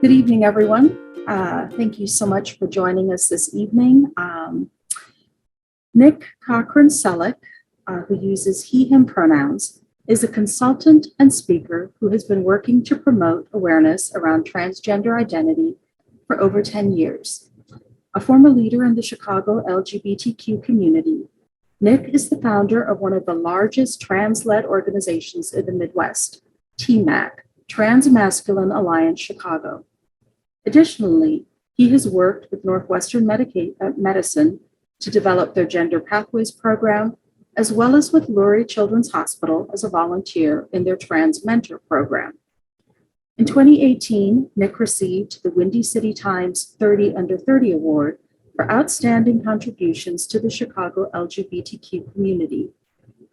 Good evening, everyone. Thank you so much for joining us this evening. Nikk Cochran Selik, who uses he, him pronouns, is a consultant and speaker who has been working to promote awareness around transgender identity for over 10 years. A former leader in the Chicago LGBTQ community, Nikk is the founder of one of the largest trans-led organizations in the Midwest, TMAC, Trans-Masculine Alliance Chicago. Additionally, he has worked with Northwestern Medicine to develop their Gender Pathways program, as well as with Lurie Children's Hospital as a volunteer in their Trans Mentor program. In 2018, Nikk received the Windy City Times 30 Under 30 Award for outstanding contributions to the Chicago LGBTQ community.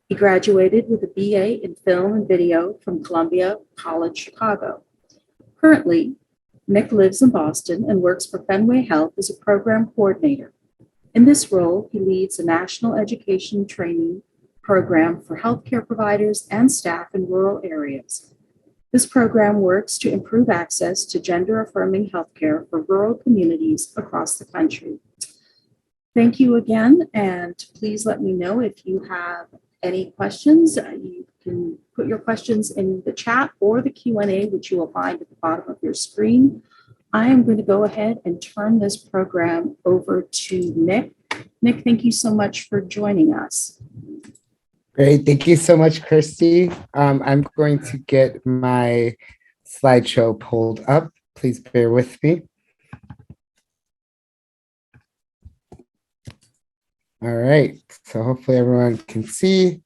He graduated with a BA in Film and Video from Columbia College Chicago. Currently, Nikk lives in Boston and works for Fenway Health as a program coordinator. In this role, he leads a national education training program for healthcare providers and staff in rural areas. This program works to improve access to gender-affirming healthcare for rural communities across the country. Thank you again, and please let me know if you have any questions. You can put your questions in the chat or the Q&A, which you will find at the bottom of your screen. I am going to go ahead and turn this program over to Nikk. Nikk, thank you so much for joining us. Great. Thank you so much, Christy. I'm going to get my slideshow pulled up. Please bear with me. All right. So hopefully everyone can see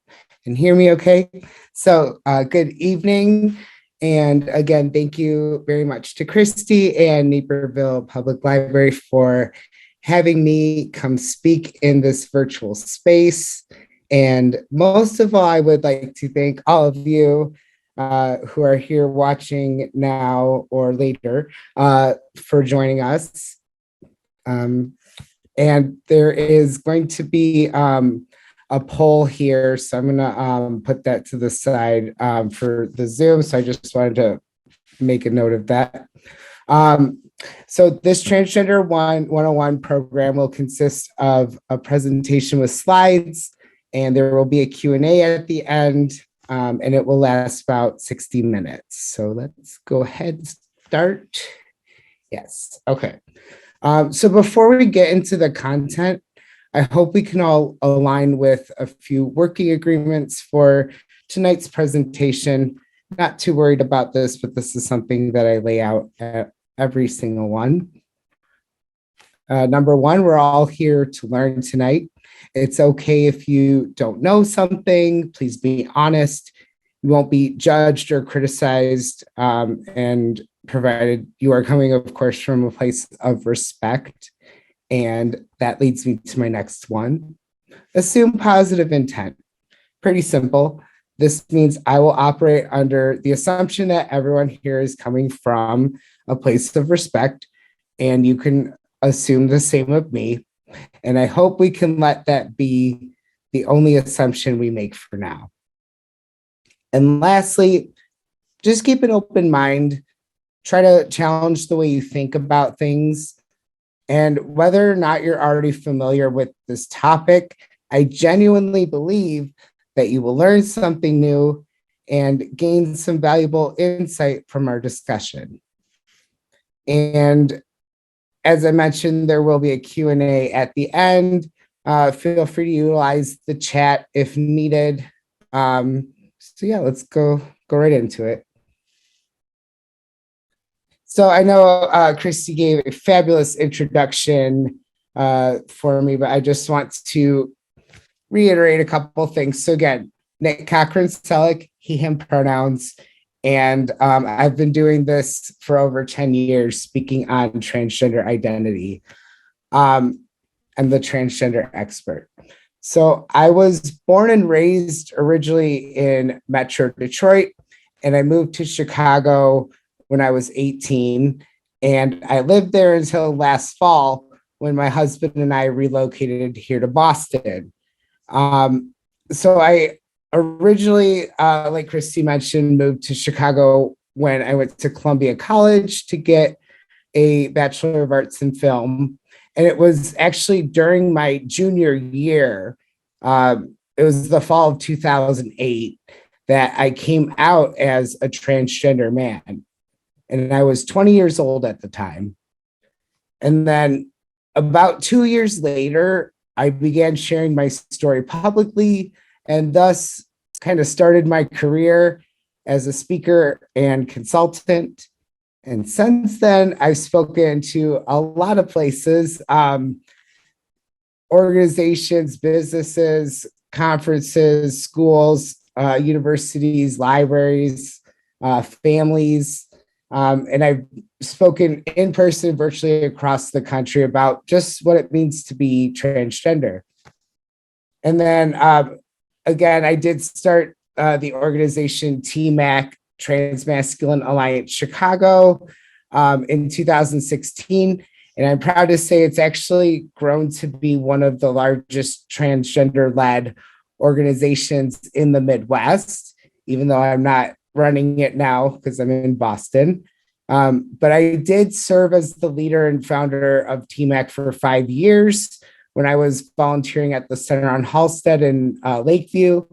and hear me okay. So good evening. And again, thank you very much to Christy and Naperville Public Library for having me come speak in this virtual space. And most of all, I would like to thank all of you who are here watching now or later for joining us. And there is going to be a poll here, so I'm going to put that to the side for the Zoom. So I just wanted to make a note of that. So this Transgender 101 program will consist of a presentation with slides, and there will be a Q&A at the end, and it will last about 60 minutes. So let's go ahead and start. Yes, okay. So before we get into the content, I hope we can all align with a few working agreements for tonight's presentation. Not too worried about this, but this is something that I lay out at every single one. Number one, we're all here to learn tonight. It's okay if you don't know something, please be honest. You won't be judged or criticized, and provided you are coming, of course, from a place of respect. And that leads me to my next one. Assume positive intent. Pretty simple. This means I will operate under the assumption that everyone here is coming from a place of respect, and you can assume the same of me. And I hope we can let that be the only assumption we make for now. And lastly, just keep an open mind. Try to challenge the way you think about things. And whether or not you're already familiar with this topic, I genuinely believe that you will learn something new and gain some valuable insight from our discussion. And as I mentioned, there will be a Q&A at the end. Feel free to utilize the chat if needed. So yeah, let's go right into it. So I know Christy gave a fabulous introduction for me, but I just want to reiterate a couple of things. So again, Nikk Cochran Selik, he, him pronouns, and I've been doing this for over 10 years, speaking on transgender identity. I'm the transgender expert. So I was born and raised originally in Metro Detroit, and I moved to Chicago when I was 18, and I lived there until last fall when my husband and I relocated here to Boston. So I originally, like Christy mentioned, moved to Chicago when I went to Columbia College to get a Bachelor of Arts in Film. And it was actually during my junior year, it was the fall of 2008, that I came out as a transgender man. And I was 20 years old at the time. And then about 2 years later, I began sharing my story publicly and thus kind of started my career as a speaker and consultant. And since then, I've spoken to a lot of places, organizations, businesses, conferences, schools, universities, libraries, families. And I've spoken in person virtually across the country about just what it means to be transgender. And then again, I did start the organization TMAC, Transmasculine Alliance Chicago, in 2016. And I'm proud to say it's actually grown to be one of the largest transgender-led organizations in the Midwest, even though I'm not running it now because I'm in Boston. But I did serve as the leader and founder of TMAC for 5 years when I was volunteering at the Center on Halsted in Lakeview.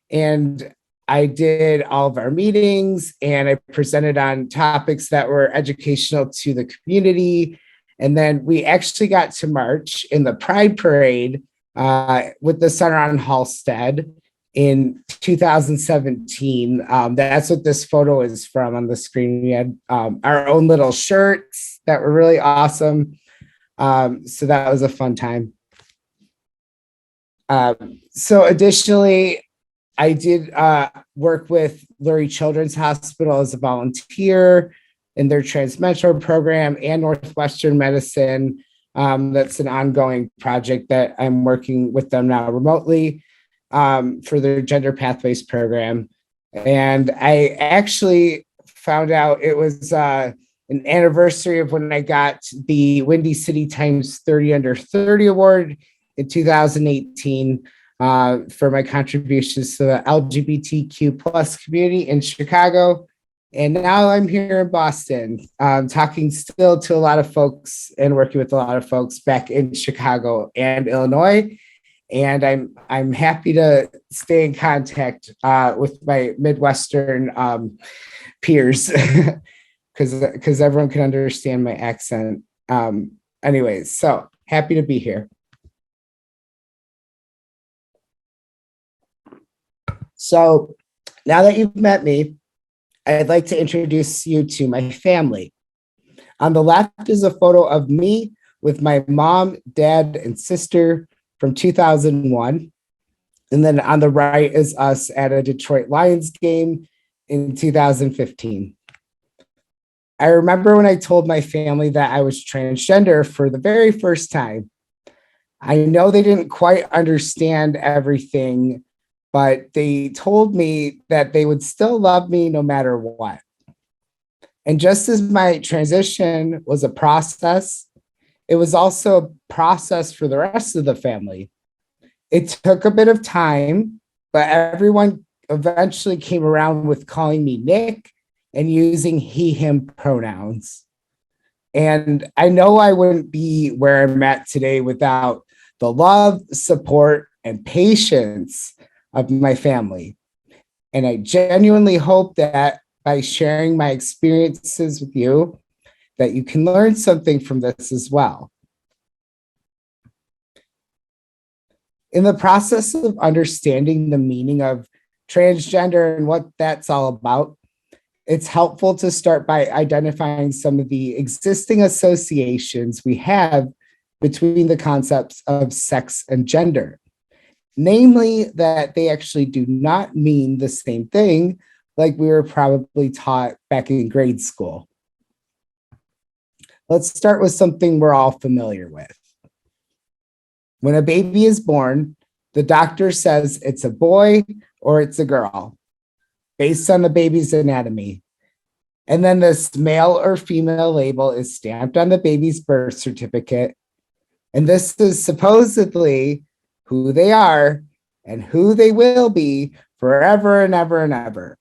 And I did all of our meetings and I presented on topics that were educational to the community. And then we actually got to march in the Pride Parade with the Center on Halsted in 2017. That's what this photo is from on the screen. We had our own little shirts that were really awesome. So that was a fun time. So additionally, I did work with Lurie Children's Hospital as a volunteer in their Transmetro program and Northwestern Medicine. That's an ongoing project that I'm working with them now remotely for their Gender Pathways program. And I actually found out it was an anniversary of when I got the Windy City Times 30 Under 30 Award in 2018 for my contributions to the LGBTQ plus community in Chicago. And now I'm here in Boston, talking still to a lot of folks and working with a lot of folks back in Chicago and Illinois. And I'm happy to stay in contact with my Midwestern peers because everyone can understand my accent. Anyways, so happy to be here. So now that you've met me, I'd like to introduce you to my family. On the left is a photo of me with my mom, dad, and sister from 2001. And then on the right is us at a Detroit Lions game in 2015. I remember when I told my family that I was transgender for the very first time. I know they didn't quite understand everything, but they told me that they would still love me no matter what. And just as my transition was a process, it was also a process for the rest of the family. It took a bit of time, but everyone eventually came around with calling me Nikk and using he, him pronouns. And I know I wouldn't be where I'm at today without the love, support, and patience of my family. And I genuinely hope that by sharing my experiences with you, that you can learn something from this as well. In the process of understanding the meaning of transgender and what that's all about, it's helpful to start by identifying some of the existing associations we have between the concepts of sex and gender. Namely, that they actually do not mean the same thing like we were probably taught back in grade school. Let's start with something we're all familiar with. When a baby is born, the doctor says it's a boy or it's a girl, based on the baby's anatomy. And then this male or female label is stamped on the baby's birth certificate. And this is supposedly who they are and who they will be forever and ever and ever.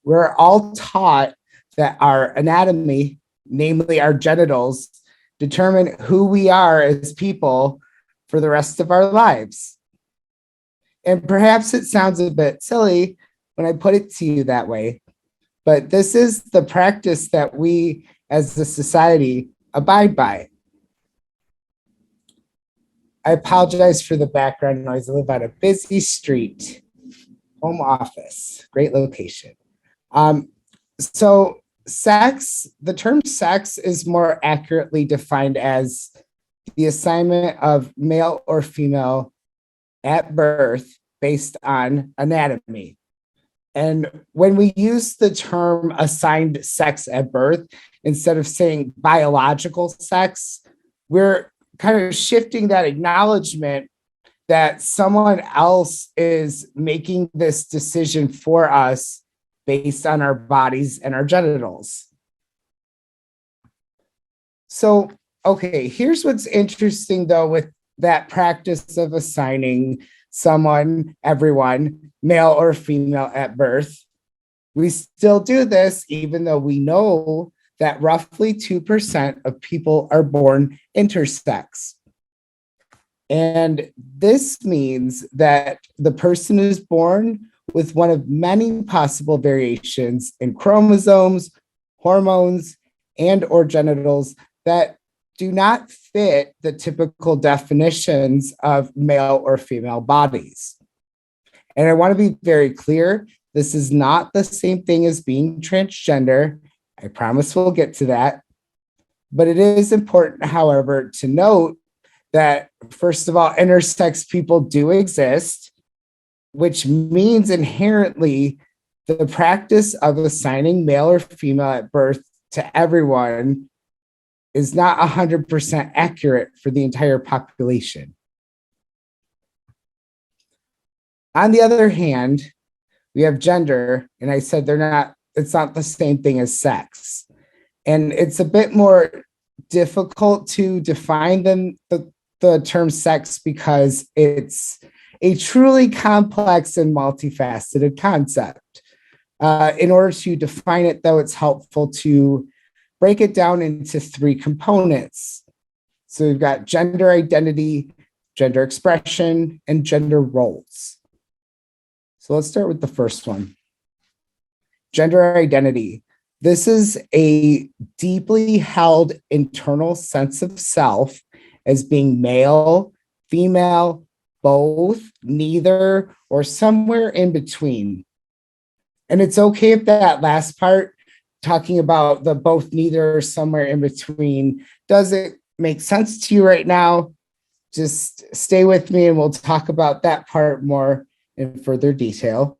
We're all taught that our anatomy namely our genitals, determine who we are as people for the rest of our lives. And perhaps it sounds a bit silly when I put it to you that way, but this is the practice that we as a society abide by. I apologize for the background noise. I live on a busy street, home office, great location. So sex, the term sex is more accurately defined as the assignment of male or female at birth based on anatomy. And when we use the term assigned sex at birth, instead of saying biological sex, we're kind of shifting that acknowledgement that someone else is making this decision for us based on our bodies and our genitals. So, okay, here's what's interesting though with that practice of assigning someone, everyone, male or female at birth. We still do this even though we know that roughly 2% of people are born intersex. And this means that the person is born with one of many possible variations in chromosomes, hormones, and or genitals that do not fit the typical definitions of male or female bodies. And I want to be very clear, this is not the same thing as being transgender. I promise we'll get to that. But it is important, however, to note that, first of all, intersex people do exist, which means inherently the practice of assigning male or female at birth to everyone is not 100% accurate for the entire population. On the other hand, we have gender, and I said it's not the same thing as sex. And it's a bit more difficult to define than the term sex because it's a truly complex and multifaceted concept. In order to define it, though, it's helpful to break it down into 3 components. So we've got gender identity, gender expression, and gender roles. So let's start with the first one. Gender identity. This is a deeply held internal sense of self as being male, female, both, neither, or somewhere in between. And it's okay if that last part, talking about the both, neither, or somewhere in between, doesn't make sense to you right now. Just stay with me and we'll talk about that part more in further detail.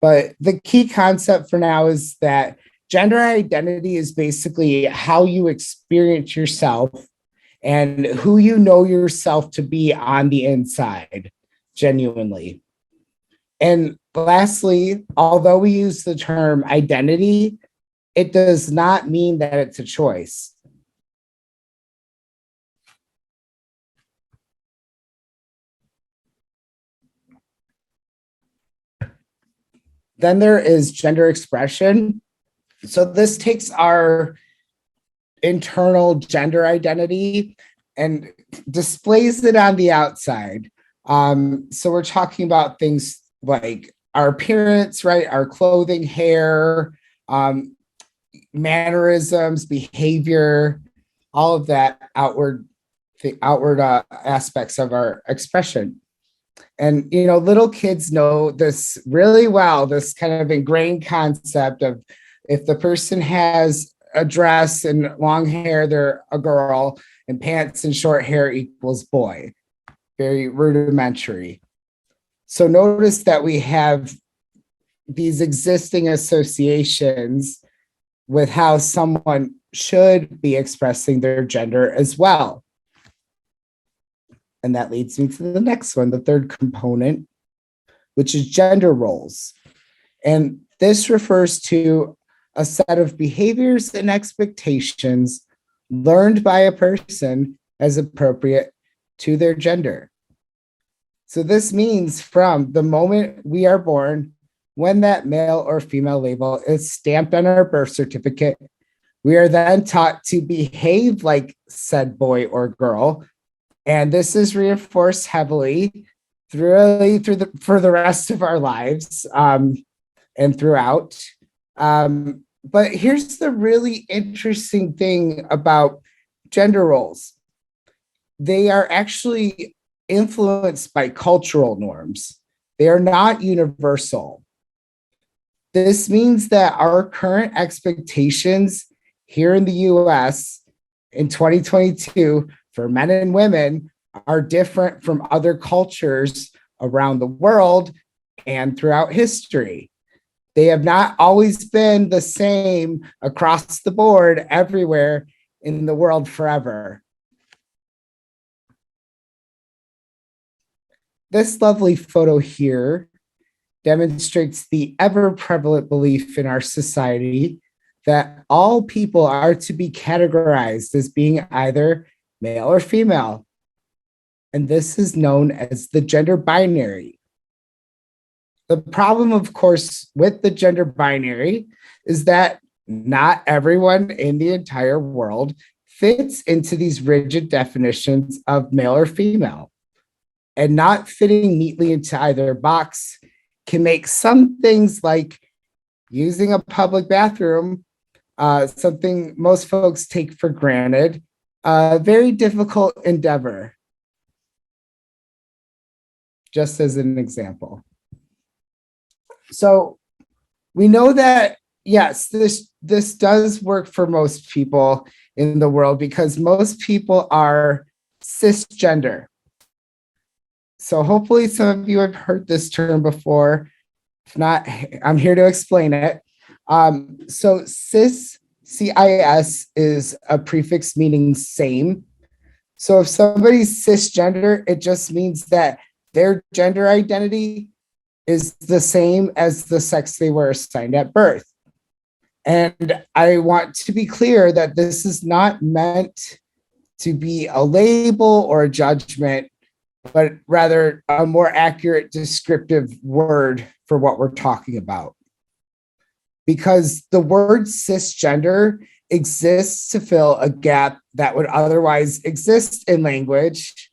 But the key concept for now is that gender identity is basically how you experience yourself and who you know yourself to be on the inside, genuinely. And lastly, although we use the term identity, it does not mean that it's a choice. Then there is gender expression. So this takes our internal gender identity and displays it on the outside. So we're talking about things like our appearance, right? Our clothing, hair, mannerisms, behavior, all of that outward aspects of our expression. And, you know, little kids know this really well, this kind of ingrained concept of if the person has a dress and long hair, they're a girl, and pants and short hair equals boy. Very rudimentary. So notice that we have these existing associations with how someone should be expressing their gender as well. And that leads me to the next one, the third component, which is gender roles. And this refers to a set of behaviors and expectations learned by a person as appropriate to their gender. So this means from the moment we are born, when that male or female label is stamped on our birth certificate, We are then taught to behave like said boy or girl, and this is reinforced heavily for the rest of our lives, and throughout. But here's the really interesting thing about gender roles. They are actually influenced by cultural norms. They are not universal. This means that our current expectations here in the US in 2022 for men and women are different from other cultures around the world and throughout history. They have not always been the same across the board everywhere in the world forever. This lovely photo here demonstrates the ever prevalent belief in our society that all people are to be categorized as being either male or female. And this is known as the gender binary. The problem, of course, with the gender binary is that not everyone in the entire world fits into these rigid definitions of male or female. And not fitting neatly into either box can make some things like using a public bathroom, something most folks take for granted, a very difficult endeavor. Just as an example. So we know that, yes, this does work for most people in the world because most people are cisgender. So hopefully some of you have heard this term before. If not, I'm here to explain it. So cis, CIS, is a prefix meaning same. So if somebody's cisgender, it just means that their gender identity is the same as the sex they were assigned at birth. And I want to be clear that this is not meant to be a label or a judgment, but rather a more accurate descriptive word for what we're talking about. Because the word cisgender exists to fill a gap that would otherwise exist in language,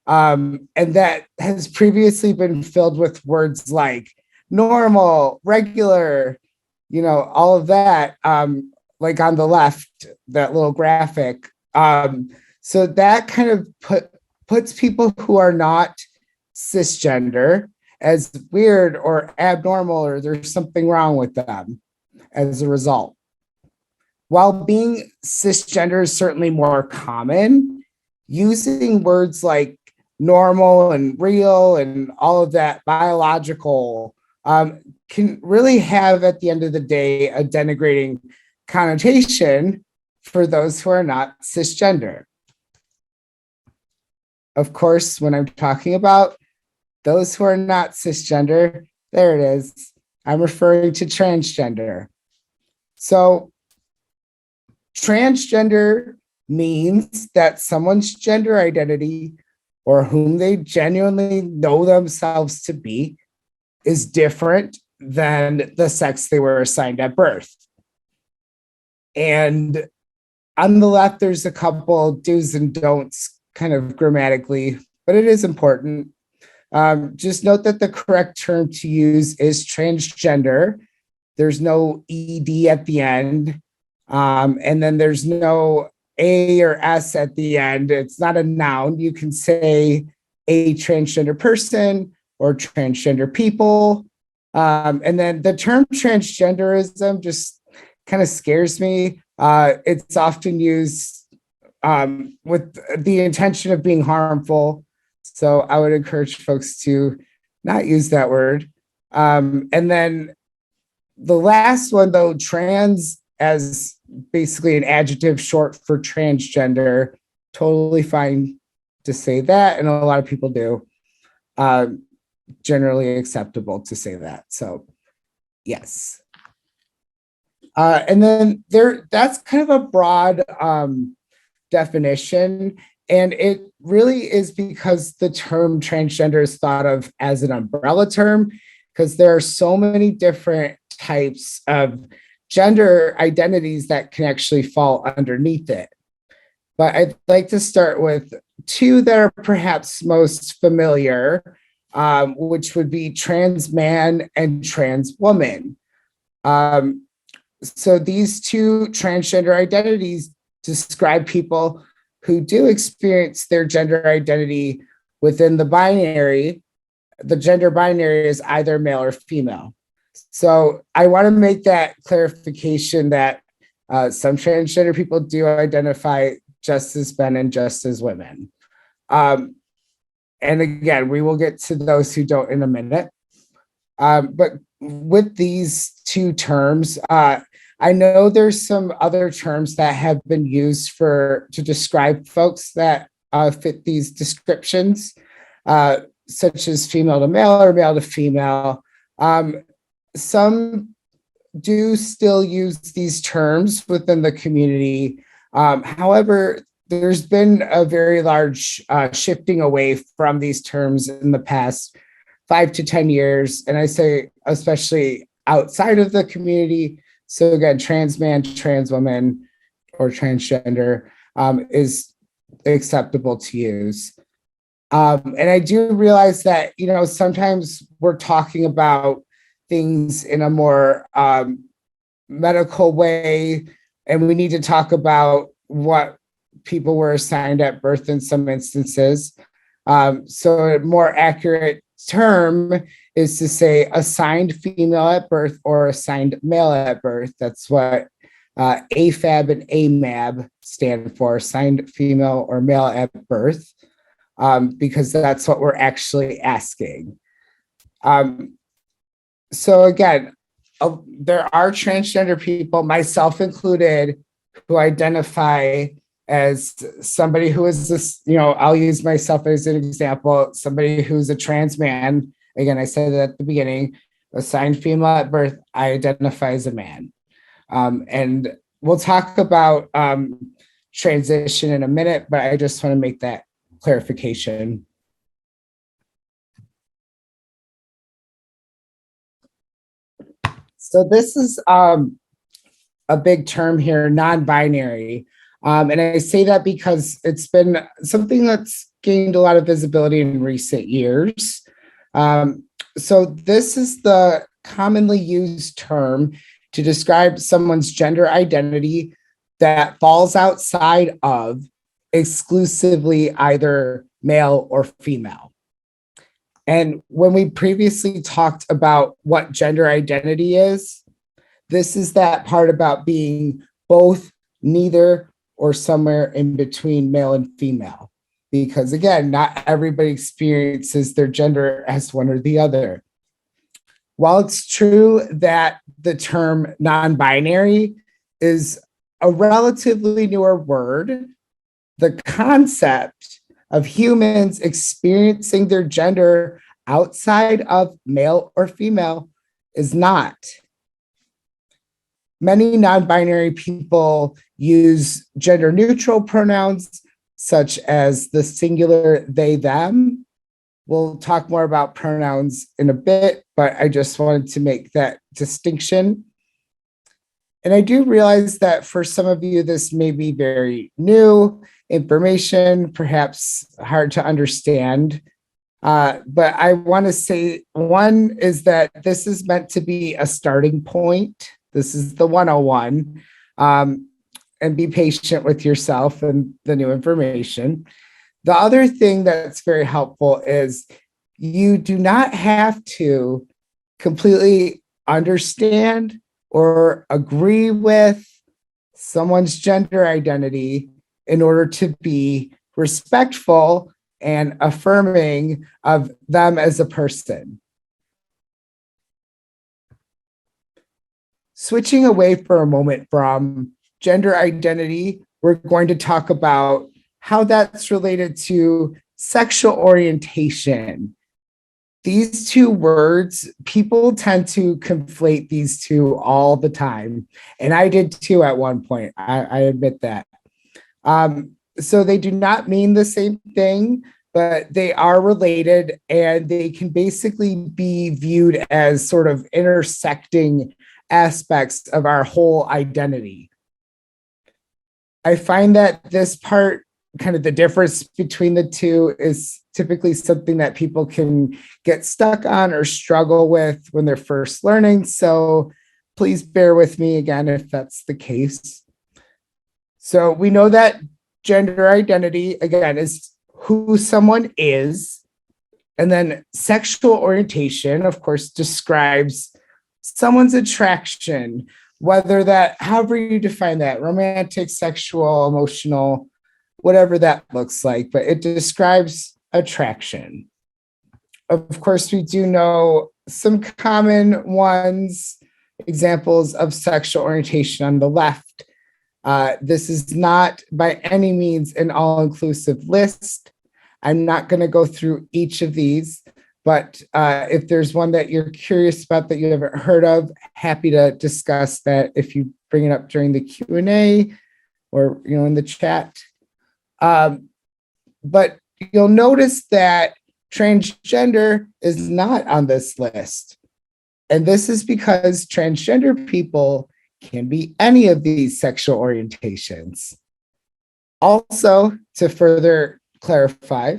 and that has previously been filled with words like normal, regular, all of that, like on the left, that little graphic. So that kind of puts people who are not cisgender as weird or abnormal, or there's something wrong with them as a result. While being cisgender is certainly more common, using words like normal and real and all of that biological can really have, at the end of the day, a denigrating connotation for those who are not cisgender. Of course, when I'm talking about those who are not cisgender, there it is. I'm referring to transgender. So transgender means that someone's gender identity, or whom they genuinely know themselves to be, is different than the sex they were assigned at birth. And on the left, there's a couple do's and don'ts kind of grammatically, but it is important. Just note that the correct term to use is transgender. There's no ED at the end. And then there's no A or S at the end. It's not a noun. You can say a transgender person or transgender people. And then the term transgenderism just kind of scares me. It's often used with the intention of being harmful. So I would encourage folks to not use that word. And then the last one, though, trans as basically an adjective short for transgender, totally fine to say that. And a lot of people do. Generally acceptable to say that. So yes. And then that's kind of a broad definition. And it really is because the term transgender is thought of as an umbrella term, because there are so many different types of gender identities that can actually fall underneath it. But I'd like to start with two that are perhaps most familiar, which would be trans man and trans woman. So these two transgender identities describe people who do experience their gender identity within the binary. The gender binary is either male or female. So I want to make that clarification that some transgender people do identify just as men and just as women. And again, we will get to those who don't in a minute. But with these two terms, I know there's some other terms that have been used to describe folks that fit these descriptions, such as female to male or male to female. Some do still use these terms within the community. However, there's been a very large shifting away from these terms in the past 5 to 10 years. And I say, especially outside of the community. So again, trans man, trans woman, or transgender is acceptable to use. And I do realize that, sometimes we're talking about things in a more medical way, and we need to talk about what people were assigned at birth in some instances. So a more accurate term is to say assigned female at birth or assigned male at birth. That's what AFAB and AMAB stand for, assigned female or male at birth, because that's what we're actually asking. So again, there are transgender people, myself included, who identify as somebody who is this, I'll use myself as an example, somebody who's a trans man. Again, I said that at the beginning, assigned female at birth, I identify as a man. And we'll talk about transition in a minute, but I just want to make that clarification. So this is a big term here, non-binary. And I say that because it's been something that's gained a lot of visibility in recent years. So this is the commonly used term to describe someone's gender identity that falls outside of exclusively either male or female. And when we previously talked about what gender identity is, this is that part about being both, neither, or somewhere in between male and female. Because again, not everybody experiences their gender as one or the other. While it's true that the term non-binary is a relatively newer word, the concept of humans experiencing their gender outside of male or female is not. Many non-binary people use gender-neutral pronouns, such as the singular they, them. We'll talk more about pronouns in a bit, but I just wanted to make that distinction. And I do realize that for some of you, this may be very new information, perhaps hard to understand. But I want to say, one is that this is meant to be a starting point. This is the 101. And be patient with yourself and the new information. The other thing that's very helpful is you do not have to completely understand or agree with someone's gender identity in order to be respectful and affirming of them as a person. Switching away for a moment from gender identity, we're going to talk about how that's related to sexual orientation. These two words, people tend to conflate these two all the time. And I did too at one point, I admit that. So they do not mean the same thing, but they are related and they can basically be viewed as sort of intersecting aspects of our whole identity. I find that this part, kind of the difference between the two, is typically something that people can get stuck on or struggle with when they're first learning. So please bear with me again if that's the case. So we know that gender identity, again, is who someone is. And then sexual orientation, of course, describes someone's attraction, whether that, however you define that, romantic, sexual, emotional, whatever that looks like, but it describes attraction. Of course, we do know some common ones, examples of sexual orientation on the left. This is not by any means an all-inclusive list. I'm not going to go through each of these, but if there's one that you're curious about that you haven't heard of, happy to discuss that if you bring it up during the Q&A or in the chat. But you'll notice that transgender is not on this list. And this is because transgender people can be any of these sexual orientations. Also, to further clarify,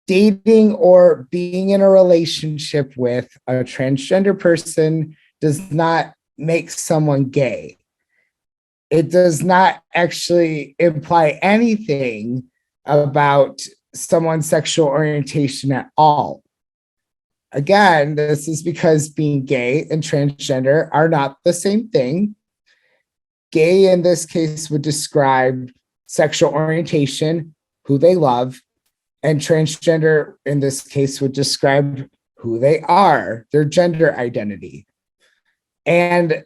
dating or being in a relationship with a transgender person does not make someone gay. It does not actually imply anything about someone's sexual orientation at all. Again, this is because being gay and transgender are not the same thing. Gay in this case would describe sexual orientation, who they love, and transgender in this case would describe who they are, their gender identity. And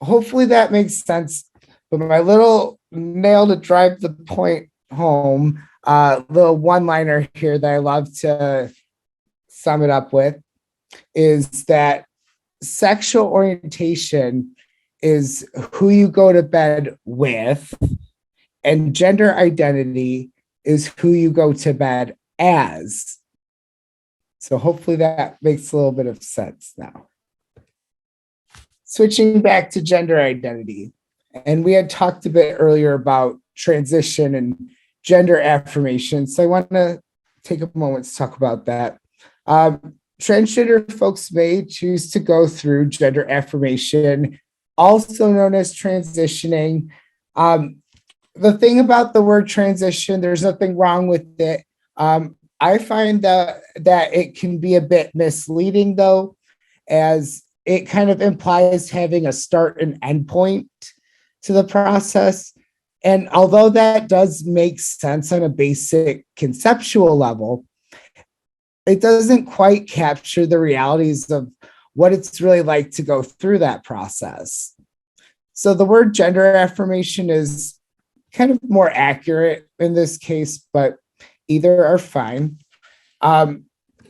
hopefully that makes sense. But my little nail to drive the point home, little one-liner here that I love to sum it up with, is that sexual orientation is who you go to bed with, and gender identity is who you go to bed as. So hopefully that makes a little bit of sense now. Switching back to gender identity. And we had talked a bit earlier about transition and gender affirmation. So I want to take a moment to talk about that. Transgender folks may choose to go through gender affirmation, also known as transitioning. The thing about the word transition, there's nothing wrong with it. I find that it can be a bit misleading, though, as it kind of implies having a start and end point to the process. And although that does make sense on a basic conceptual level, it doesn't quite capture the realities of what it's really like to go through that process. So the word gender affirmation is kind of more accurate in this case, but either are fine.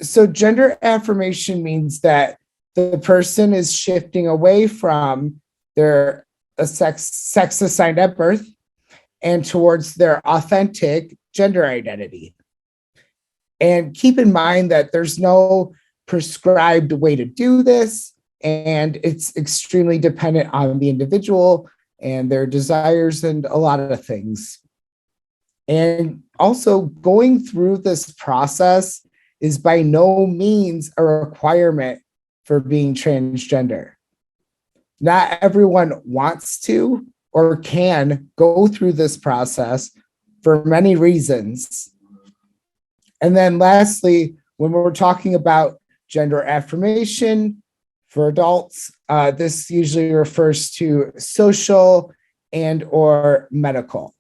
So gender affirmation means that the person is shifting away from their sex assigned at birth and towards their authentic gender identity. And keep in mind that there's no prescribed way to do this, and it's extremely dependent on the individual and their desires and a lot of things. And also, going through this process is by no means a requirement for being transgender. Not everyone wants to or can go through this process for many reasons. And then lastly, when we're talking about gender affirmation for adults, this usually refers to social and or medical.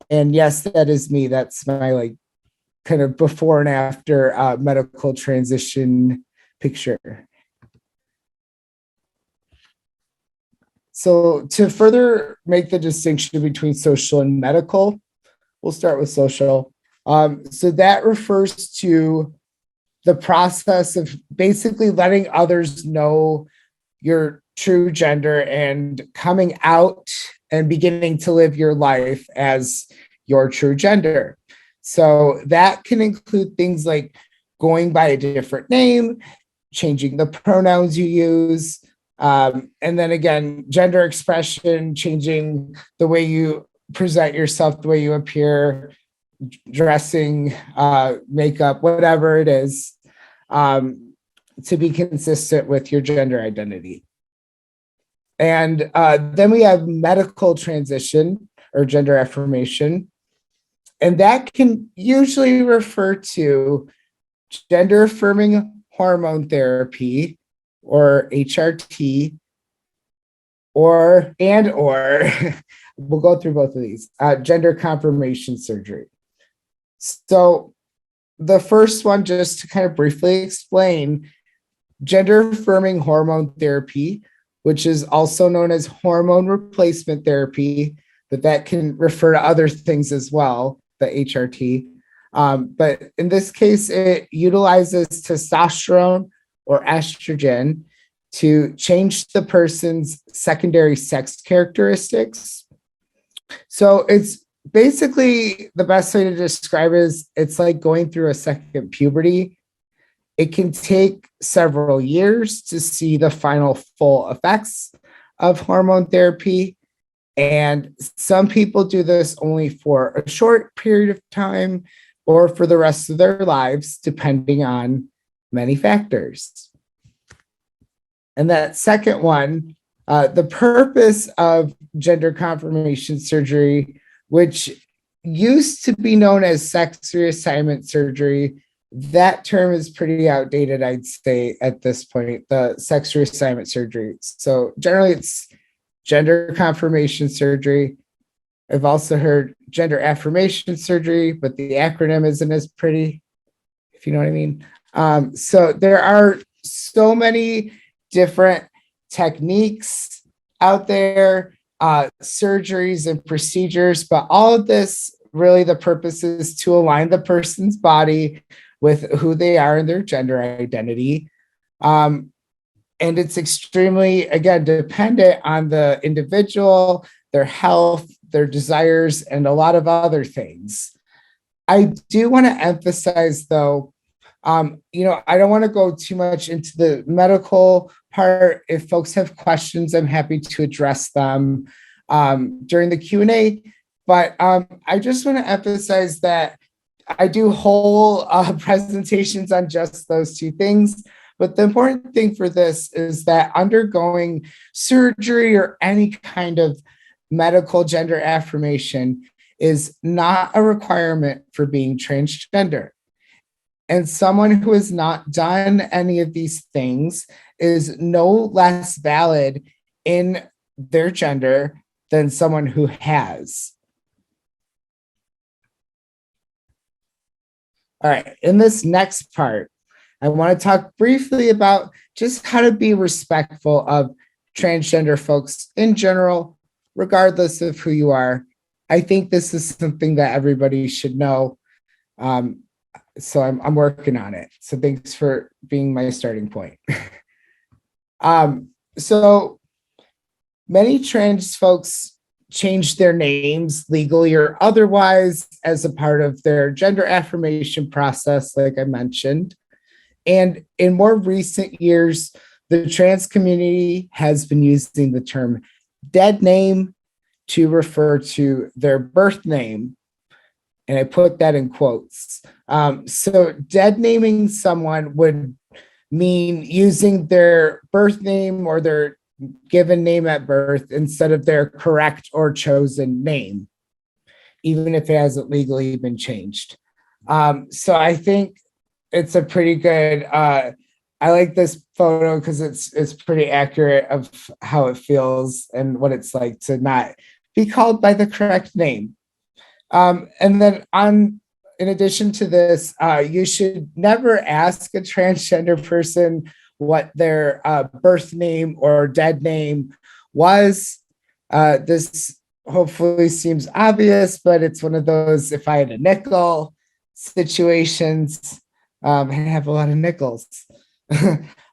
And yes, that is me. That's my kind of before and after medical transition picture. So to further make the distinction between social and medical, we'll start with social. So that refers to the process of basically letting others know your true gender and coming out and beginning to live your life as your true gender. So that can include things like going by a different name, changing the pronouns you use. And then again, gender expression, changing the way you present yourself, the way you appear, dressing, makeup, whatever it is, to be consistent with your gender identity. And then we have medical transition or gender affirmation. And that can usually refer to gender affirming hormone therapy or HRT, or we'll go through both of these, gender confirmation surgery. So the first one, just to kind of briefly explain, gender affirming hormone therapy, which is also known as hormone replacement therapy, but that can refer to other things as well, the HRT. But in this case, it utilizes testosterone or estrogen to change the person's secondary sex characteristics. So it's basically, the best way to describe it is it's like going through a second puberty. It can take several years to see the final full effects of hormone therapy. And some people do this only for a short period of time or for the rest of their lives, depending on many factors. And that second one, the purpose of gender confirmation surgery, which used to be known as sex reassignment surgery, that term is pretty outdated, I'd say, at this point, the sex reassignment surgery. So generally it's gender confirmation surgery. I've also heard gender affirmation surgery, but the acronym isn't as pretty, if you know what I mean. So there are so many different techniques out there, surgeries and procedures, but all of this, really the purpose is to align the person's body with who they are and their gender identity. And it's extremely, again, dependent on the individual, their health, their desires, and a lot of other things. I do want to emphasize, though, I don't want to go too much into the medical part. If folks have questions, I'm happy to address them during the Q&A. But I just want to emphasize that I do whole presentations on just those two things. But the important thing for this is that undergoing surgery or any kind of medical gender affirmation is not a requirement for being transgender. And someone who has not done any of these things is no less valid in their gender than someone who has. All right, in this next part, I want to talk briefly about just how to be respectful of transgender folks in general, regardless of who you are. I think this is something that everybody should know. So I'm working on it. So thanks for being my starting point. So many trans folks change their names legally or otherwise as a part of their gender affirmation process, like I mentioned. And in more recent years, the trans community has been using the term dead name to refer to their birth name. And I put that in quotes. So dead naming someone would mean using their birth name or their given name at birth instead of their correct or chosen name, even if it hasn't legally been changed. So I think it's a pretty good, I like this photo because it's pretty accurate of how it feels and what it's like to not be called by the correct name. And then in addition to this, you should never ask a transgender person what their birth name or dead name was. This hopefully seems obvious, but it's one of those, if I had a nickel situations, I have a lot of nickels.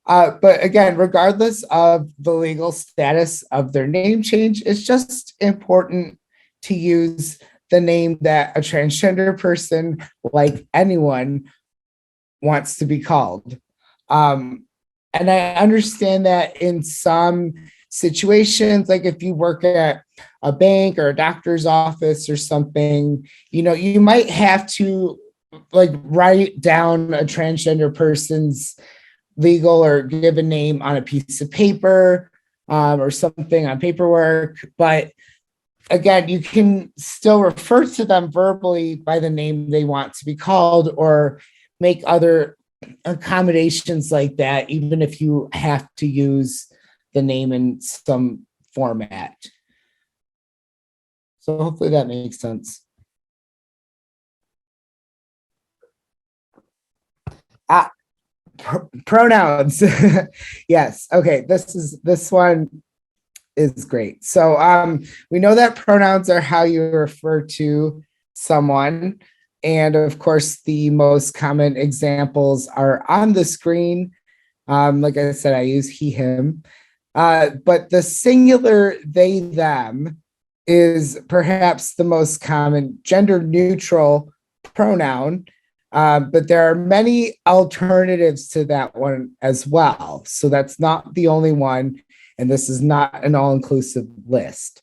But again, regardless of the legal status of their name change, it's just important to use the name that a transgender person, like anyone, wants to be called. And I understand that in some situations, like if you work at a bank or a doctor's office or something, you might have to like write down a transgender person's legal or given name on a piece of paper, or something on paperwork. But again, you can still refer to them verbally by the name they want to be called, or make other accommodations like that, even if you have to use the name in some format. So hopefully that makes sense. Ah, pronouns. Yes. Okay. This one is great. So we know that pronouns are how you refer to someone. And of course, the most common examples are on the screen. Like I said, I use he, him. But the singular they, them is perhaps the most common gender neutral pronoun. But there are many alternatives to that one as well. So that's not the only one. And this is not an all-inclusive list.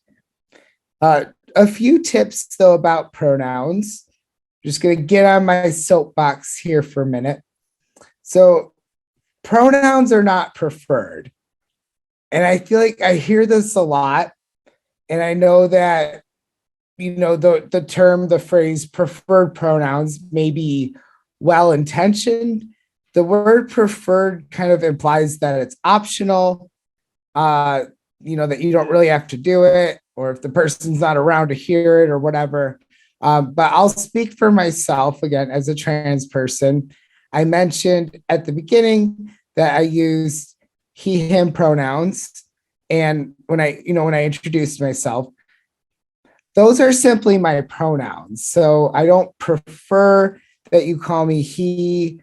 A few tips, though, about pronouns. Just going to get on my soapbox here for a minute. So pronouns are not preferred. And I feel like I hear this a lot. And I know that, the term, the phrase preferred pronouns may be well-intentioned. The word preferred kind of implies that it's optional, that you don't really have to do it, or if the person's not around to hear it or whatever. But I'll speak for myself again as a trans person. I mentioned at the beginning that I used he, him pronouns. And when I introduced myself, those are simply my pronouns. So I don't prefer that you call me he.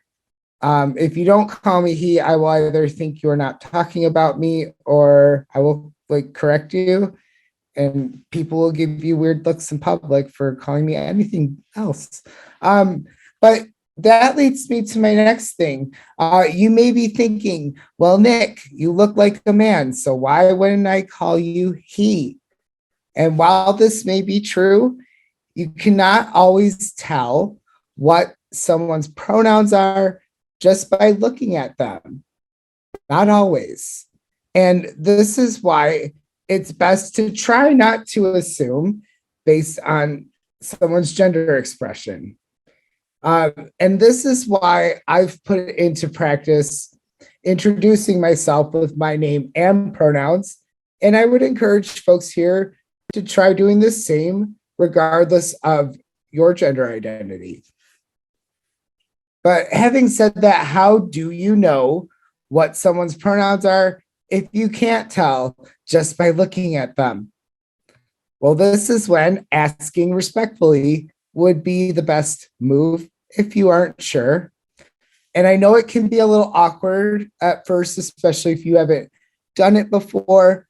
If you don't call me he, I will either think you're not talking about me, or I will correct you. And people will give you weird looks in public for calling me anything else. But that leads me to my next thing. You may be thinking, well, Nikk, you look like a man, so why wouldn't I call you he? And while this may be true, you cannot always tell what someone's pronouns are just by looking at them. Not always. And this is why it's best to try not to assume based on someone's gender expression. And this is why I've put into practice introducing myself with my name and pronouns. And I would encourage folks here to try doing the same, regardless of your gender identity. But having said that, how do you know what someone's pronouns are if you can't tell just by looking at them? Well, this is when asking respectfully would be the best move if you aren't sure. And I know it can be a little awkward at first, especially if you haven't done it before.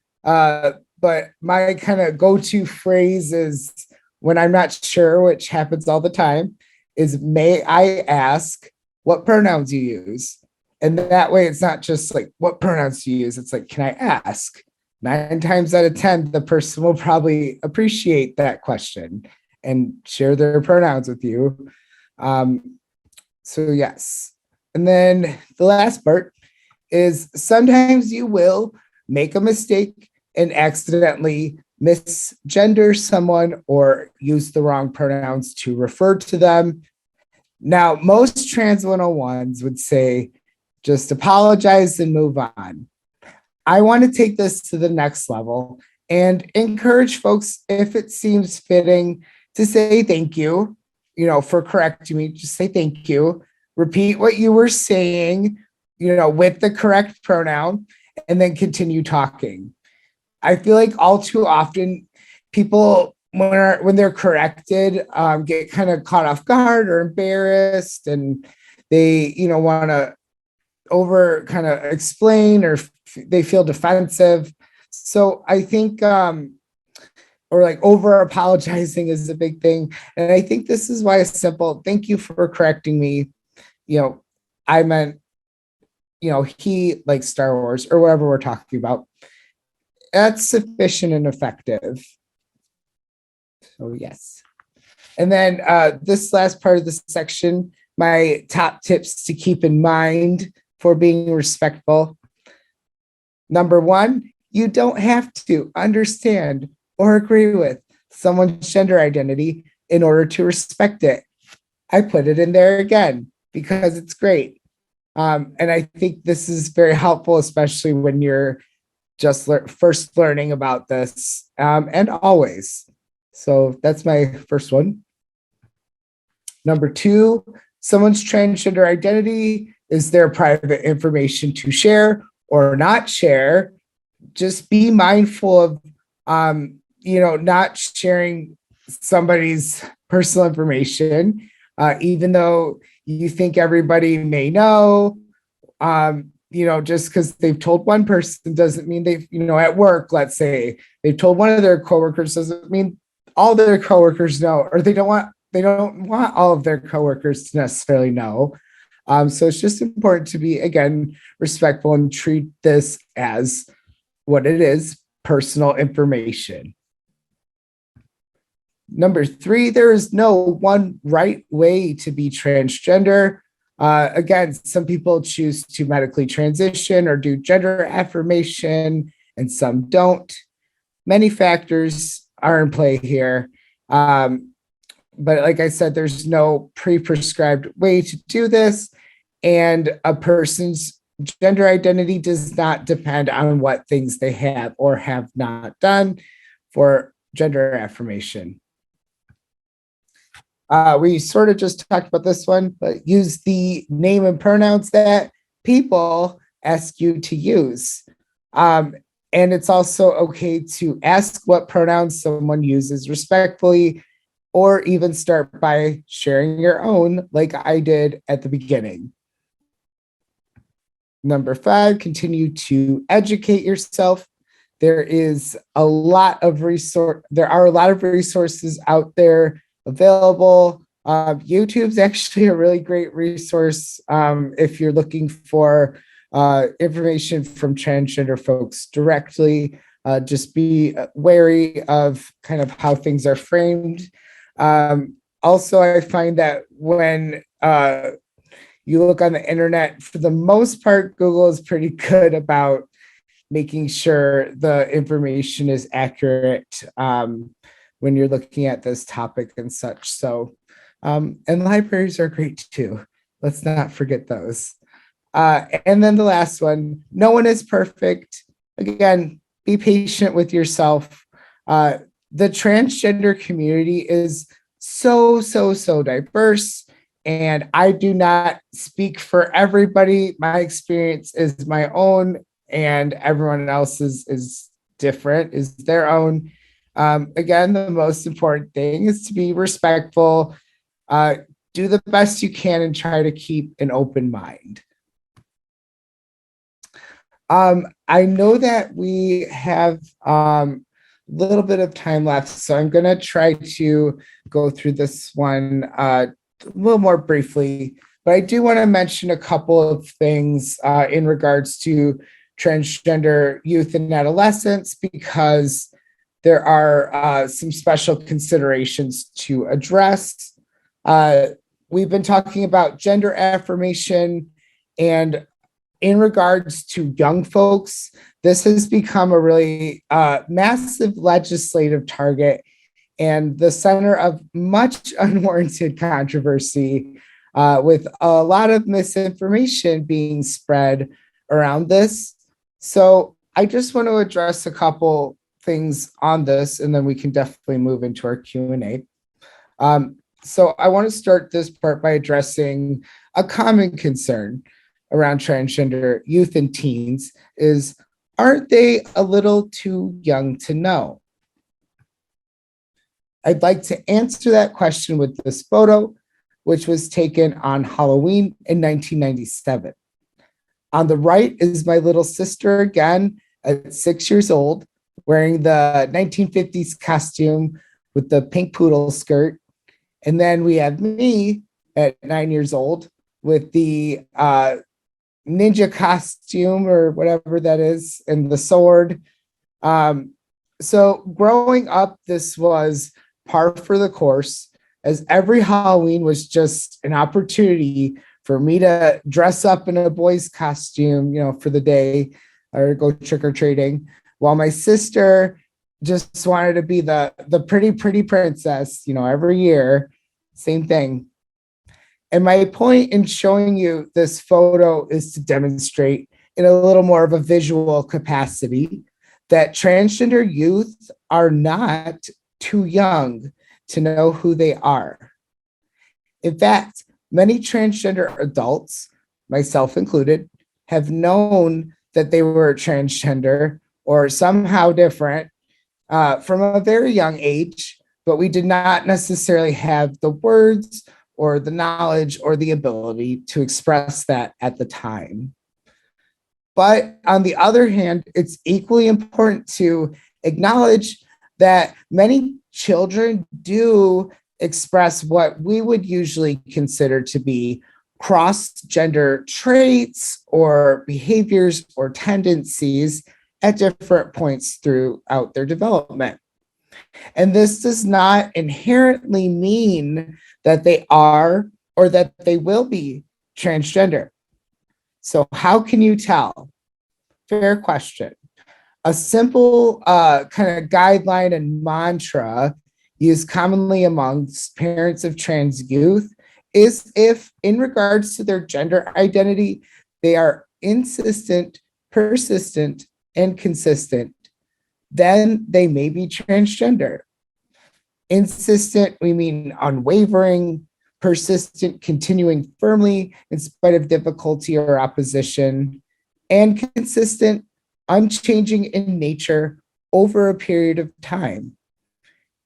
But my kind of go-to phrase is, when I'm not sure, which happens all the time, is, may I ask what pronouns you use? And that way it's not just like, what pronouns do you use? It's like, can I ask? 9 times out of 10, the person will probably appreciate that question and share their pronouns with you. So yes. And then the last part is, sometimes you will make a mistake and accidentally misgender someone or use the wrong pronouns to refer to them. Now, most Trans 101s would say, just apologize and move on. I want to take this to the next level and encourage folks, if it seems fitting, to say thank you, for correcting me. Just say thank you. Repeat what you were saying, with the correct pronoun, and then continue talking. I feel like all too often people, when they're corrected, get kind of caught off guard or embarrassed, and they, want to over kind of explain, or they feel defensive. So I think, or like over apologizing is a big thing. And I think this is why a simple thank you for correcting me. I meant he likes Star Wars or whatever we're talking about. That's sufficient and effective. So yes. And then this last part of the section, my top tips to keep in mind for being respectful. Number one, you don't have to understand or agree with someone's gender identity in order to respect it. I put it in there again because it's great. And I think this is very helpful, especially when you're just first learning about this, and always. So that's my first one. Number two, someone's transgender identity is their private information to share or not share. Just be mindful of, not sharing somebody's personal information, even though you think everybody may know. Just because they've told one person doesn't mean they've, at work, let's say they've told one of their coworkers doesn't mean all their coworkers know, or they don't want all of their coworkers to necessarily know. So it's just important to be, again, respectful and treat this as what it is, personal information. Number three, there is no one right way to be transgender. Again, some people choose to medically transition or do gender affirmation, and some don't. Many factors are in play here. But like I said, there's no pre-prescribed way to do this. And a person's gender identity does not depend on what things they have or have not done for gender affirmation. We sort of just talked about this one, but use the name and pronouns that people ask you to use. And it's also okay to ask what pronouns someone uses respectfully, or even start by sharing your own, like I did at the beginning. Number five, continue to educate yourself. There are a lot of resources out there available. YouTube's actually a really great resource if you're looking for information from transgender folks directly. Just be wary of kind of how things are framed. Also, I find that when you look on the internet, for the most part, Google is pretty good about making sure the information is accurate when you're looking at this topic and such. So, and libraries are great too. Let's not forget those. And then the last one, no one is perfect. Again, be patient with yourself. The transgender community is so diverse, and I do not speak for everybody. My experience is my own, and everyone else's is different, is their own. Again, the most important thing is to be respectful, do the best you can, and try to keep an open mind. I know that we have a little bit of time left, so I'm going to try to go through this one a little more briefly, but I do want to mention a couple of things in regards to transgender youth and adolescents, because there are some special considerations to address. We've been talking about gender affirmation, and in regards to young folks, this has become a really massive legislative target and the center of much unwarranted controversy, with a lot of misinformation being spread around this. So I just want to address a couple things on this, and then we can definitely move into our Q&A. So I want to start this part by addressing a common concern around transgender youth and teens is, aren't they a little too young to know? I'd like to answer that question with this photo, which was taken on Halloween in 1997. On the right is my little sister again at 6 years old, wearing the 1950s costume with the pink poodle skirt. And then we have me at 9 years old with the ninja costume or whatever that is, and the sword. So growing up, this was par for the course, as every Halloween was just an opportunity for me to dress up in a boy's costume, for the day or go trick or treating, while my sister just wanted to be the pretty princess, every year, same thing. And my point in showing you this photo is to demonstrate in a little more of a visual capacity that transgender youth are not too young to know who they are. In fact, many transgender adults, myself included, have known that they were transgender or somehow different from a very young age, but we did not necessarily have the words or the knowledge or the ability to express that at the time. But on the other hand, it's equally important to acknowledge that many children do express what we would usually consider to be cross-gender traits or behaviors or tendencies at different points throughout their development. And this does not inherently mean that they are or that they will be transgender. So how can you tell? Fair question. A simple kind of guideline and mantra used commonly amongst parents of trans youth is if, in regards to their gender identity, they are insistent, persistent, and consistent, then they may be transgender. Insistent, we mean unwavering, persistent, continuing firmly in spite of difficulty or opposition, and consistent, unchanging in nature over a period of time.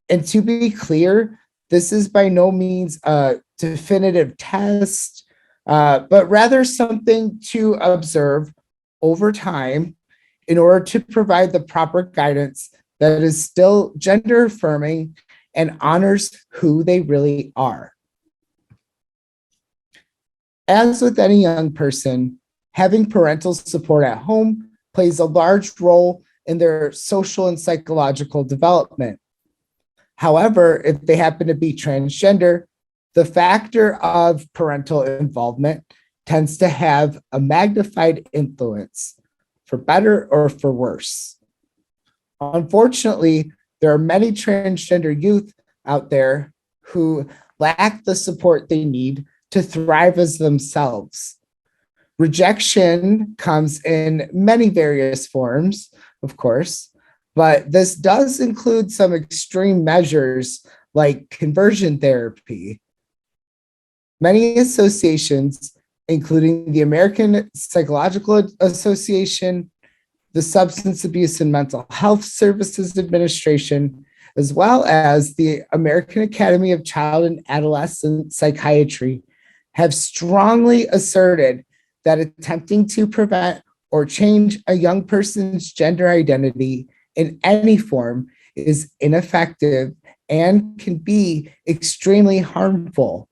And to be clear, this is by no means a definitive test, but rather something to observe over time in order to provide the proper guidance that is still gender affirming and honors who they really are. As with any young person, having parental support at home plays a large role in their social and psychological development. However, if they happen to be transgender, the factor of parental involvement tends to have a magnified influence, for better or for worse. Unfortunately, there are many transgender youth out there who lack the support they need to thrive as themselves. Rejection comes in many various forms, of course, but this does include some extreme measures like conversion therapy. Many associations, including the American Psychological Association, the Substance Abuse and Mental Health Services Administration, as well as the American Academy of Child and Adolescent Psychiatry, have strongly asserted that attempting to prevent or change a young person's gender identity in any form is ineffective and can be extremely harmful.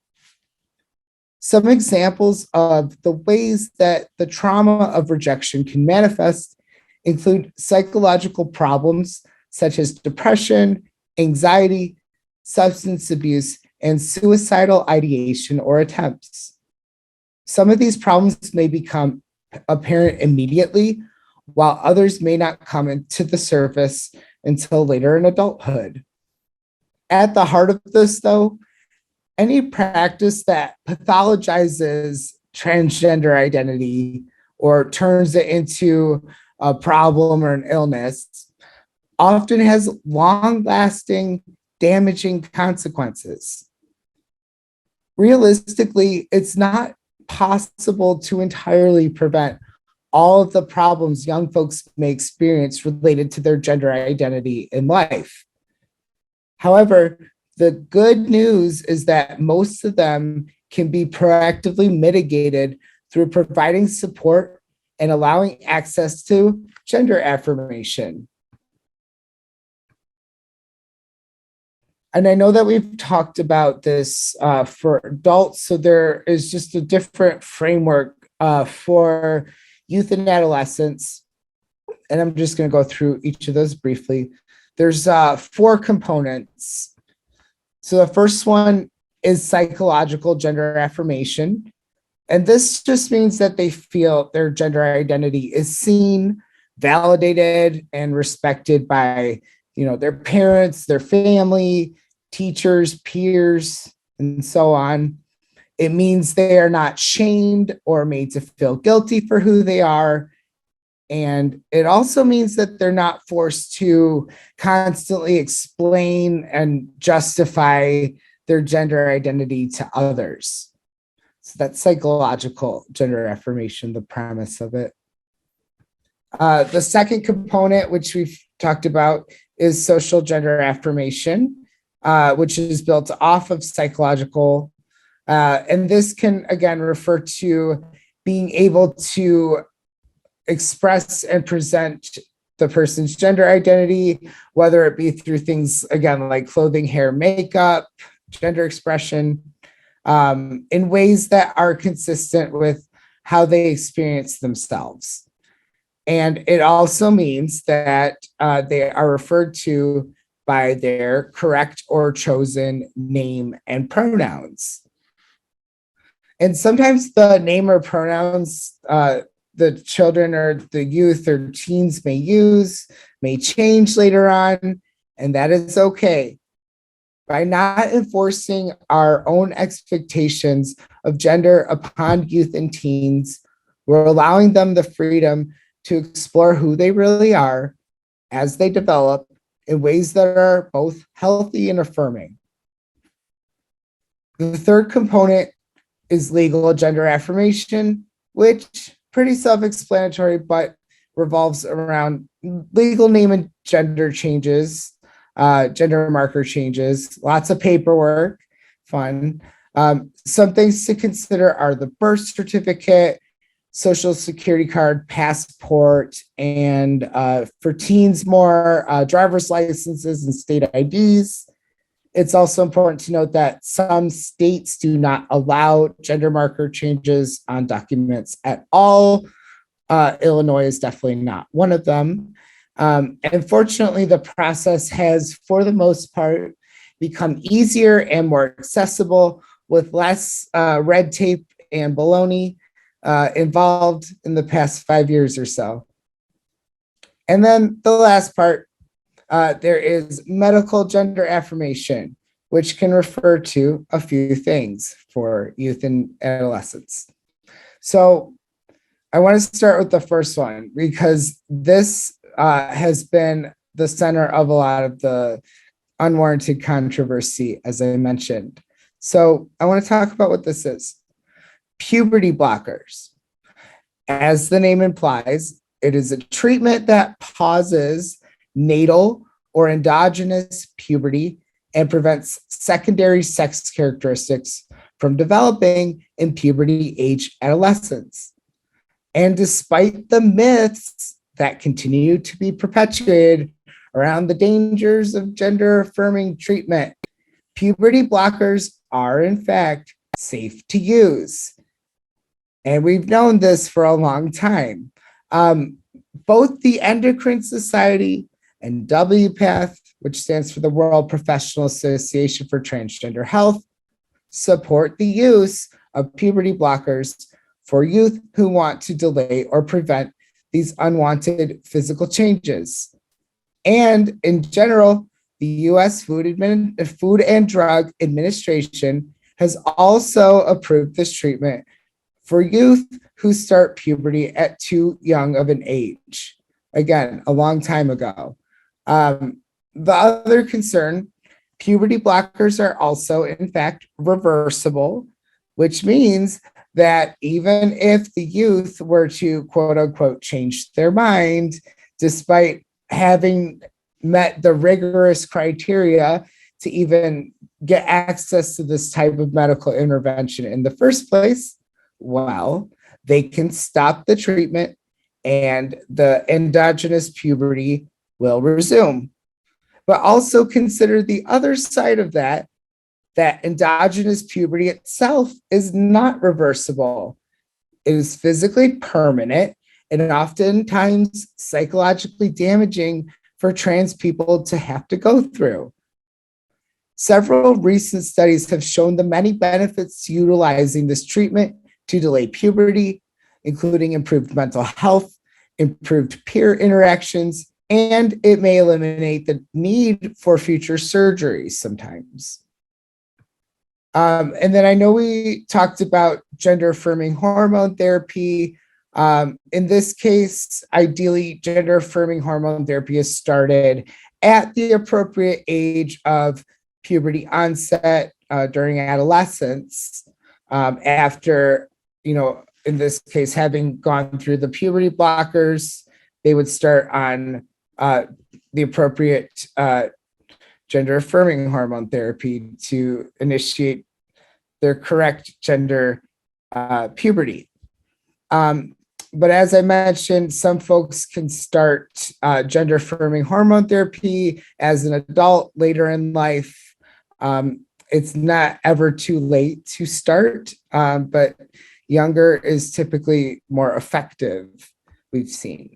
Some examples of the ways that the trauma of rejection can manifest include psychological problems such as depression, anxiety, substance abuse, and suicidal ideation or attempts. Some of these problems may become apparent immediately, while others may not come into the surface until later in adulthood. At the heart of this, though, any practice that pathologizes transgender identity or turns it into a problem or an illness often has long-lasting, damaging consequences. Realistically, it's not possible to entirely prevent all of the problems young folks may experience related to their gender identity in life. However, the good news is that most of them can be proactively mitigated through providing support and allowing access to gender affirmation. And I know that we've talked about this for adults, so there is just a different framework for youth and adolescents, and I'm just going to go through each of those briefly. There's 4 components. So the first one is psychological gender affirmation. And this just means that they feel their gender identity is seen, validated, and respected by, their parents, their family, teachers, peers, and so on. It means they are not shamed or made to feel guilty for who they are. And it also means that they're not forced to constantly explain and justify their gender identity to others. So that's psychological gender affirmation, the premise of it. The second component, which we've talked about, is social gender affirmation, which is built off of psychological. And this can, again, refer to being able to express and present the person's gender identity, whether it be through things, again, like clothing, hair, makeup, gender expression, in ways that are consistent with how they experience themselves. And it also means that they are referred to by their correct or chosen name and pronouns. And sometimes the name or pronouns the children or the youth or teens may use may change later on, and that is okay. By not enforcing our own expectations of gender upon youth and teens, we're allowing them the freedom to explore who they really are as they develop in ways that are both healthy and affirming. The third component is legal gender affirmation, which pretty self-explanatory, but revolves around legal name and gender changes, gender marker changes, lots of paperwork, fun. Some things to consider are the birth certificate, social security card, passport, and for teens more, driver's licenses and state IDs. It's also important to note that some states do not allow gender marker changes on documents at all. Illinois is definitely not one of them. And fortunately, the process has, for the most part, become easier and more accessible with less red tape and baloney involved in the past 5 years or so. And then the last part, there is medical gender affirmation, which can refer to a few things for youth and adolescents. So I want to start with the first one because this has been the center of a lot of the unwarranted controversy, as I mentioned. So I want to talk about what this is. Puberty blockers. As the name implies, it is a treatment that pauses natal or endogenous puberty and prevents secondary sex characteristics from developing in puberty age adolescents. And despite the myths that continue to be perpetuated around the dangers of gender affirming treatment, puberty blockers are in fact safe to use. And we've known this for a long time. Both the Endocrine Society and WPATH, which stands for the World Professional Association for Transgender Health, support the use of puberty blockers for youth who want to delay or prevent these unwanted physical changes. And in general, the US Food and Drug Administration has also approved this treatment for youth who start puberty at too young of an age. Again, a long time ago. The other concern, puberty blockers are also, in fact, reversible, which means that even if the youth were to, quote unquote, change their mind, despite having met the rigorous criteria to even get access to this type of medical intervention in the first place, well, they can stop the treatment and the endogenous puberty will resume. But also consider the other side of that, that endogenous puberty itself is not reversible. It is physically permanent and oftentimes psychologically damaging for trans people to have to go through. Several recent studies have shown the many benefits to utilizing this treatment to delay puberty, including improved mental health, improved peer interactions, and it may eliminate the need for future surgeries sometimes. And then I know we talked about gender affirming hormone therapy. In this case, ideally, gender affirming hormone therapy is started at the appropriate age of puberty onset during adolescence, after, in this case, having gone through the puberty blockers, they would start on the appropriate gender affirming hormone therapy to initiate their correct gender puberty. But as I mentioned, some folks can start gender affirming hormone therapy as an adult later in life. It's not ever too late to start, but younger is typically more effective, we've seen.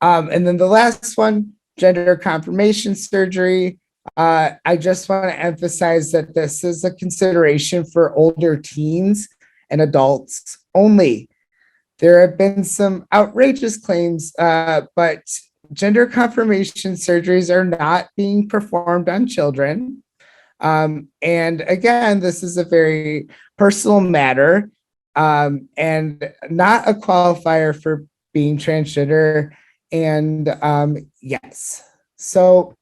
And then the last one, gender confirmation surgery. I just want to emphasize that this is a consideration for older teens and adults only. There have been some outrageous claims, but gender confirmation surgeries are not being performed on children. And again, this is a very personal matter and not a qualifier for being transgender. And yes, so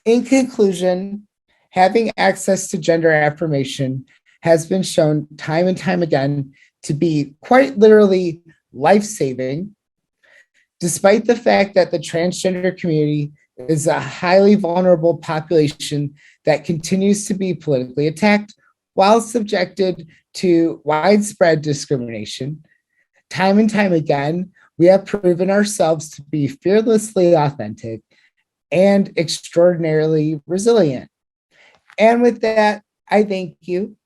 in conclusion, having access to gender affirmation has been shown time and time again to be quite literally life-saving, despite the fact that the transgender community is a highly vulnerable population that continues to be politically attacked while subjected to widespread discrimination. Time and time again, we have proven ourselves to be fearlessly authentic and extraordinarily resilient. And with that, I thank you